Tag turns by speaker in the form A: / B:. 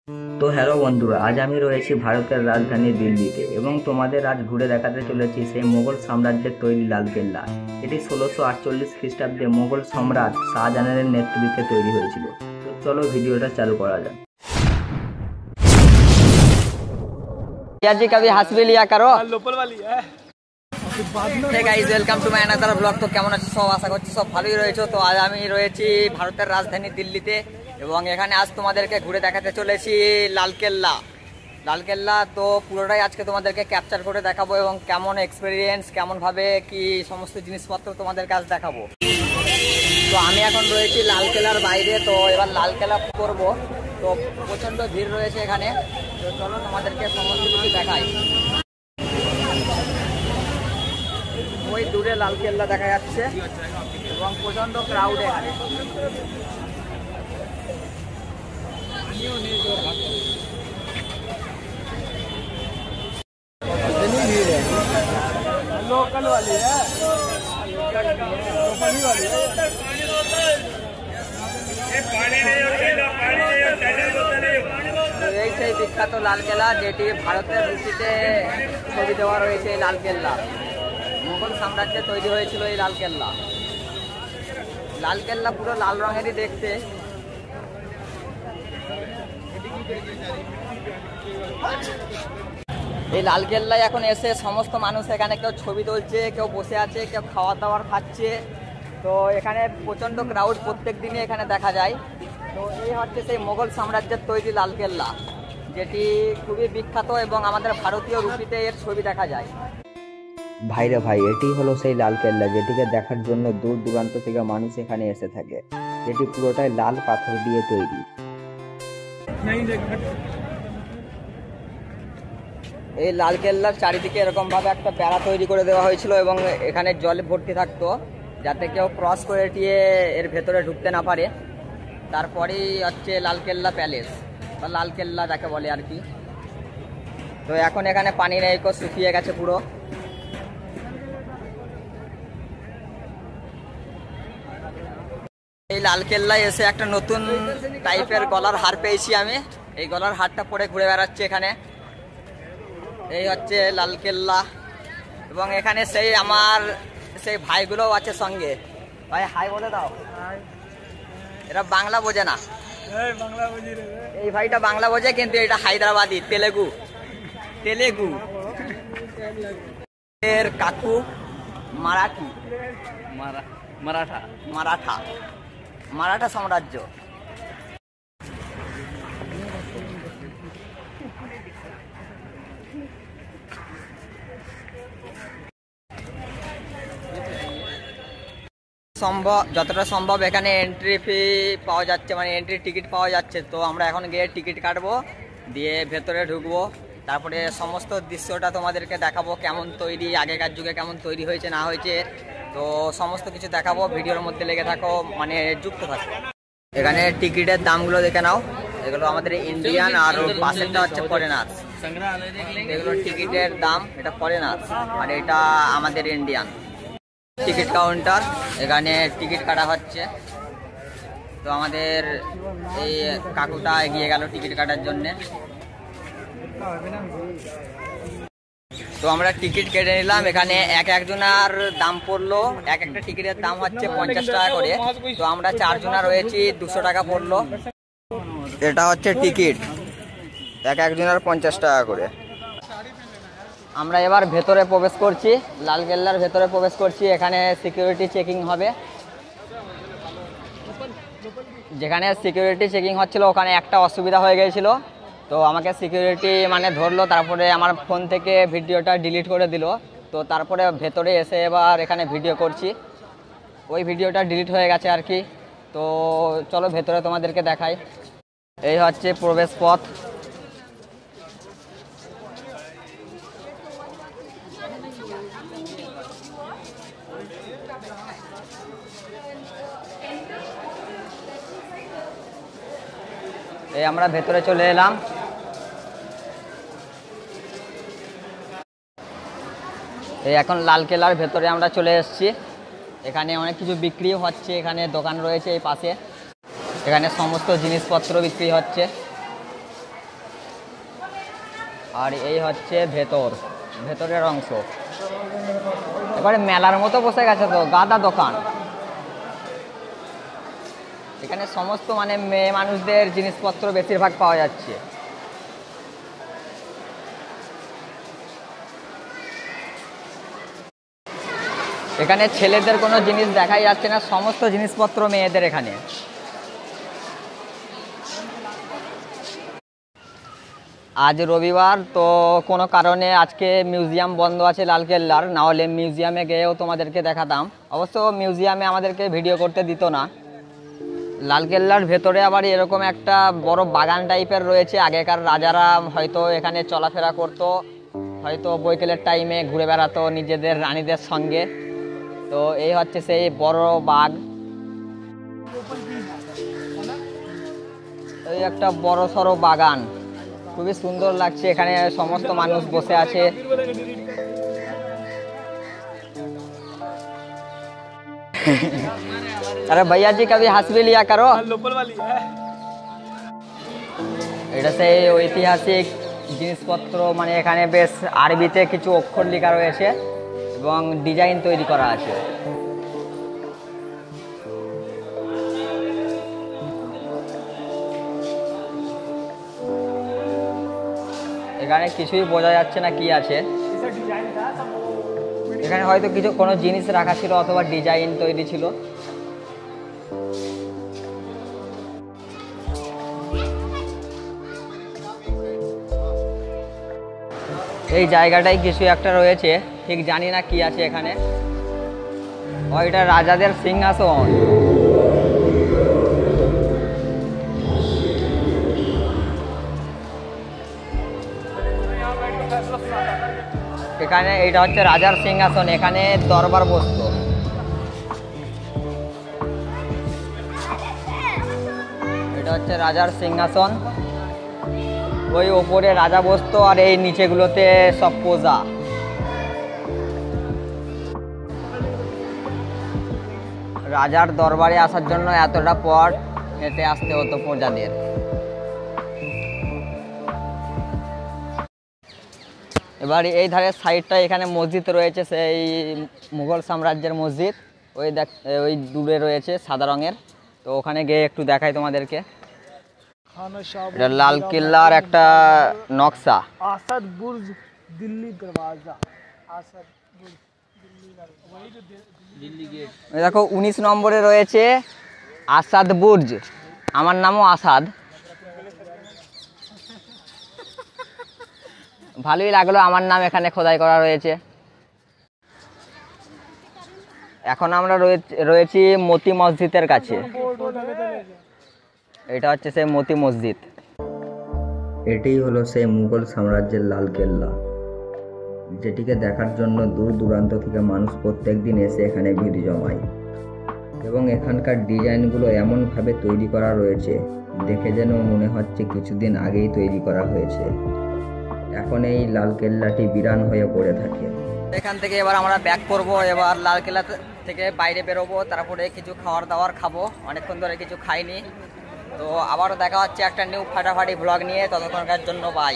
A: তো হ্যালো বন্ধুরা, আজ আমি রয়েছি ভারতের রাজধানী দিল্লিতে এবং তোমাদের আজ ঘুরে দেখাতে চলেছি সেই মোগল সাম্রাজ্যের তৈরি লালকেল্লা। এটি 1648 খ্রিস্টাব্দে মোগল সম্রাট শাহজাহানের নেতৃত্বে তৈরি হয়েছিল। তো চলো ভিডিওটা চালু করা যাক।
B: भैया जी कभी हंस भी लिया करो। Hey guys, welcome to my another vlog. তো কেমন আছো সব? আশা করছি সব ভালোই রয়েছো। তো আজ আমি রয়েছি ভারতের রাজধানী দিল্লিতে এবং এখানে আজ তোমাদেরকে ঘুরে দেখাতে চলেছি লালকেল্লা। লালকেল্লা তো পুরোটাই আজকে তোমাদেরকে ক্যাপচার করে দেখাবো এবং কেমন এক্সপিরিয়েন্স, কেমনভাবে কি সমস্ত জিনিসপত্র তোমাদের কাছে দেখাবো। তো আমি এখন রয়েছি লালকেল্লার বাইরে। তো এবার লালকেল্লা করবো। তো প্রচণ্ড ভিড় রয়েছে এখানে। তো চলো তোমাদেরকে সমস্ত কিছু দেখাই। ওই দূরে লালকেল্লা দেখা যাচ্ছে এবং প্রচণ্ড ক্রাউড এখানে। लोकल वाली है, এই সেই বিখ্যাত লালকেল্লা, যেটি ভারতের রুচিতে ছবি দেওয়া রয়েছে। এই লালকেল্লা মোগল সাম্রাজ্যে তৈরি হয়েছিল। এই লালকেল্লা লালকেল্লা পুরো লাল রঙেরই দেখতে। এই লালকেল্লায় এখন এসে সমস্ত মানুষ এখানে কেউ ছবি তুলছে, কেউ বসে আছে, কেউ খাওয়া দাওয়ার খাচ্ছে। তো এখানে প্রচণ্ড ক্রাউড প্রত্যেক দিনই এখানে দেখা যায়। তো এই হচ্ছে সেই মোগল সাম্রাজ্যের তৈরি লালকেল্লা, যেটি খুবই বিখ্যাত এবং আমাদের ভারতীয় রুপিতে এর ছবি দেখা যায়।
A: ভাইরে ভাই, এটি হলো সেই লালকেল্লা যেটিকে দেখার জন্য দূর দূরান্ত থেকে মানুষ এখানে এসে থাকে, যেটি পুরোটাই লাল পাথর দিয়ে তৈরি।
B: এই লালকেল্লার চারিদিকে এরকম ভাবে একটা বেড়া তৈরি করে দেওয়া হয়েছিল এবং এখানে জলে ভর্তি থাকতো, যাতে কেউ ক্রস করে টিয়ে এর ভেতরে ঢুকতে না পারে। তারপরেই হচ্ছে লালকেল্লা প্যালেস বা লালকেল্লা যাকে বলে আর কি। তো এখন এখানে পানি নেই, শুকিয়ে গেছে পুরো। এই লালকেল্লায় এসে একটা নতুন টাইপের গলার হার পেয়েছি আমি। এই গলার হারটা পরে ঘুরে বেড়াচ্ছি এখানে। এই হচ্ছে লালকেল্লা এবং এখানে সেই আমার সেই ভাইগুলোও আছে সঙ্গে। ভাই হাই বলে দাও। এরা বাংলা বোঝে না। এই ভাইটা বাংলা বোঝে, কিন্তু এটা হায়দ্রাবাদি, তেলেগু। এর কাকু মারাঠি, মারাঠা সাম্রাজ্য। যতটা সম্ভব এখানে এন্ট্রি ফি পাওয়া যাচ্ছে, মানে এন্ট্রি টিকিট পাওয়া যাচ্ছে। তো আমরা এখন গিয়ে টিকিট কাটবো, দিয়ে ভেতরে ঢুকবো। তারপরে সমস্ত দৃশ্যটা তোমাদেরকে দেখাবো, কেমন তৈরি, আগেকার যুগে কেমন তৈরি হয়েছে না হয়েছে। তো সমস্ত কিছু দেখাবো। ভিডিওর মধ্যে লেগে থাকো, মানে যুক্ত থাকো। এখানে টিকিটের দামগুলো দেখে নাও। এগুলো আমাদের ইন্ডিয়ান আর পাশেরটা হচ্ছে ফরেনার্স। এগুলো টিকিটের দাম, এটা ফরেনার্স আর এটা আমাদের ইন্ডিয়ান। টিকিট কাউন্টার, এখানে টিকিট কাটা হচ্ছে। তো আমাদের এই কাকুটা এগিয়ে গেল টিকিট কাটার জন্য। তো আমরা টিকিট কেটে নিলাম। এখানে একজনের দাম পড়লো, একটা টিকিটের দাম হচ্ছে 50 টাকা করে। তো আমরা 4 জনা রয়েছি, 200 টাকা পড়লো। এটা হচ্ছে টিকিট, একজনের 50 টাকা করে। আমরা এবার ভেতরে প্রবেশ করছি, লালকেল্লার ভেতরে প্রবেশ করছি। এখানে সিকিউরিটি চেকিং হবে। যেখানে সিকিউরিটি চেকিং হচ্ছিল ওখানে একটা অসুবিধা হয়ে গিয়েছিল। তো আমাকে সিকিউরিটি মানে ধরলো, তারপরে আমার ফোন থেকে ভিডিওটা ডিলিট করে দিল। তো তারপরে ভেতরে এসে এবার এখানে ভিডিও করছি। ওই ভিডিওটা ডিলিট হয়ে গেছে আর কি। তো চলো ভেতরে তোমাদেরকে দেখাই। এই হচ্ছে প্রবেশ পথ। এই আমরা ভেতরে চলে এলাম। এই এখন লালকেল্লার ভেতরে আমরা চলে এসেছি। এখানে অনেক কিছু বিক্রিও হচ্ছে, এখানে দোকান রয়েছে এই পাশে। এখানে সমস্ত জিনিসপত্র বিক্রি হচ্ছে। আর এই হচ্ছে ভেতরের অংশ। এবারে মেলার মতো বসে গেছে তো, গাদা দোকান। এখানে সমস্ত মানে মেয়ে মানুষদের জিনিসপত্র বেশিরভাগ পাওয়া যাচ্ছে। এখানে ছেলেদের কোনো জিনিস দেখাই যাচ্ছে না, সমস্ত জিনিসপত্র মেয়েদের এখানে। আজ রবিবার তো কোনো কারণে আজকে মিউজিয়াম বন্ধ আছে লালকেল্লার, না হলে মিউজিয়ামে গিয়েও তোমাদেরকে দেখাতাম। অবশ্য মিউজিয়ামে আমাদেরকে ভিডিও করতে দিত না। লালকেল্লার ভেতরে আবার এরকম একটা বড় বাগান টাইপের রয়েছে। আগেকার রাজারা হয়তো এখানে চলাফেরা করতো, হয়তো বৈকালের টাইমে ঘুরে বেড়াতো নিজেদের রানীদের সঙ্গে। তো এই হচ্ছে সেই বড় বাগ। এই একটা বড় সড়ো বাগান, খুবই সুন্দর লাগছে। এখানে সমস্ত মানুষ বসে আছে। अरे भैया जी कभी हंस भी लिया करो। এটা সেই ঐতিহাসিক জিনিসপত্র, মানে এখানে বেশ আরবিতে কিছু অক্ষর লেখা রয়েছে এবং ডিজাইন তৈরি করা আছে। এখানে কিছুই বোঝা যাচ্ছে না কি আছে। এখানে হয়তো কোনো জিনিস রাখা ছিল অথবা ডিজাইন তৈরি ছিল। এই জায়গাটায় কিছু একটা রয়েছে, ঠিক জানি না কি আছে এখানে। ওইটা রাজাদের সিংহাসন। এখানে এটা হচ্ছে রাজার সিংহাসন, এখানে দরবার বসতো। এটা হচ্ছে রাজার সিংহাসন, ওই ওপরে রাজা বসতো আর এই নিচেগুলোতে সব প্রজা। রাজার দরবারে আসার জন্য এতটা পথ হেঁটে আসতে হতো প্রজাদের। এবার এই ধারের সাইডটা এখানে মসজিদ রয়েছে, সেই মুঘল সাম্রাজ্যের মসজিদ। ওই দূরে রয়েছে সাদা রঙের, তো ওখানে গিয়ে একটু দেখাই তোমাদেরকে। এটা লাল কেল্লার একটা নকশা। আসাদ বুর্জ দিল্লি দরওয়াজা, আসাদ বুর্জ দিল্লি গেট। দেখো 19 নম্বরে রয়েছে আসাদ বুর্জ। আমার নামও আসাদ, ভালোই লাগলো আমার নাম এখানে খোদাই করা রয়েছে। এখন আমরা রয়েছি মতি মসজিদের কাছে। এটা হচ্ছে সেই মতি মসজিদ।
A: এটাই হলো সেই মুঘল সাম্রাজ্যের লাল কেল্লা, যেটিকে দেখার জন্য দূর দূরান্ত থেকে মানুষ প্রত্যেক দিন এসে এখানে ভিড় জমায়। এবং এখানকার ডিজাইনগুলো এমনভাবে তৈরি করা রয়েছে, দেখে যেন মনে হচ্ছে কিছুদিন আগেই তৈরি করা হয়েছে। এখন এই লাল কেল্লাটি বিরান হয়ে পড়ে থাকে।
B: এখান থেকে এবার আমরা ব্যাক করব, এবার লালকেল্লা থেকে বাইরে বেরোবো, তারপরে কিছু খাবার দাবার খাবো। অনেকক্ষণ ধরে কিছু খাইনি। তো আবারও দেখা হচ্ছে একটা নিউ ফাটাফাটি ব্লগ নিয়ে, ততক্ষণকার জন্য বাই।